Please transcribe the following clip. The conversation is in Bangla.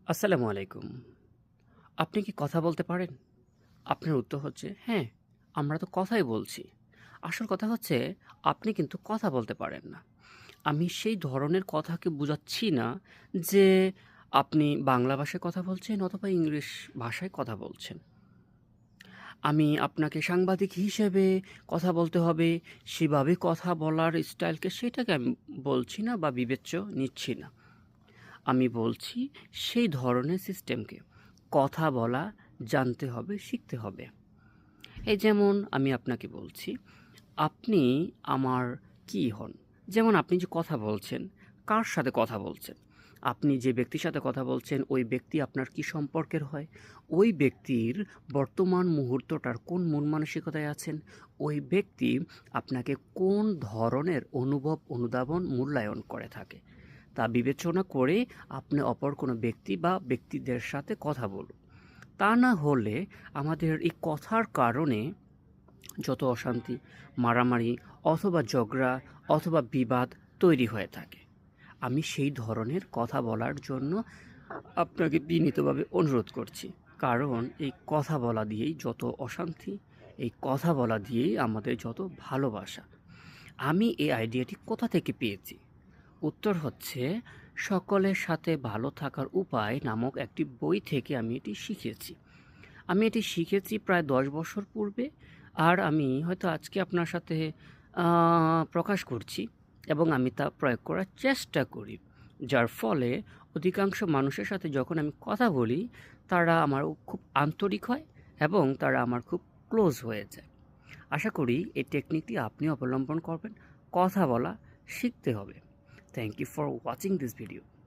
আসসালামু আলাইকুম। আপনি কি কথা বলতে পারেন? আপনার উত্তর হচ্ছে, "হ্যাঁ, আমরা তো কথাই বলছি।" আসল কথা হচ্ছে, আপনি কিন্তু কথা বলতে পারেন না। আমি সেই ধরনের কথাকে বুঝাচ্ছি না যে, আপনি বাংলা ভাষায় কথা বলছেন অথবা ইংলিশ ভাষায় কথা বলছেন। আমি আপনাকে সাংবাদিক হিসেবে কথা বলতে হবে, সেভাবে কথা বলার স্টাইলকে সেটাকে আমি বলছি না বা বিবেচ্য নিচ্ছি না। আমি বলছি সেই ধরনের সিস্টেমকে। কথা বলা জানতে হবে, শিখতে হবে। এই যেমন আমি আপনাকে বলছি, আপনি আমার কী হন? যেমন আপনি যে কথা বলছেন, কার সাথে কথা বলছেন? আপনি যে ব্যক্তির সাথে কথা বলছেন, ওই ব্যক্তি আপনার কী সম্পর্কের হয়? ওই ব্যক্তির বর্তমান মুহূর্তটার কোন মন মানসিকতায় আছেন? ওই ব্যক্তি আপনাকে কোন ধরনের অনুভব, অনুধাবন, মূল্যায়ন করে থাকে? তা বিবেচনা করে আপনি অপর কোনো ব্যক্তি বা ব্যক্তিদের সাথে কথা বলুন। তা না হলে আমাদের এই কথার কারণে যত অশান্তি, মারামারি অথবা ঝগড়া অথবা বিবাদ তৈরি হয়ে থাকে। আমি সেই ধরনের কথা বলার জন্য আপনাকে বিনীতভাবে অনুরোধ করছি। কারণ এই কথা বলা দিয়েই যত অশান্তি, এই কথা বলা দিয়েই আমাদের যত ভালোবাসা। আমি এই আইডিয়াটি কোথা থেকে পেয়েছি? উত্তর হচ্ছে, সকলের সাথে ভালো থাকার উপায় নামক একটি বই থেকে আমি এটি শিখেছি। আমি এটি শিখেছি প্রায় ১০ বছর পূর্বে। আর আমি হয়তো আজকে আপনার সাথে প্রকাশ করছি এবং আমি তা প্রয়োগ করার চেষ্টা করি। যার ফলে অধিকাংশ মানুষের সাথে যখন আমি কথা বলি, তারা আমার খুব আন্তরিক হয় এবং তারা আমার খুব ক্লোজ হয়ে যায়। আশা করি এই টেকনিকটি আপনিও অবলম্বন করবেন। কথা বলা শিখতে হবে। Thank you for watching this video.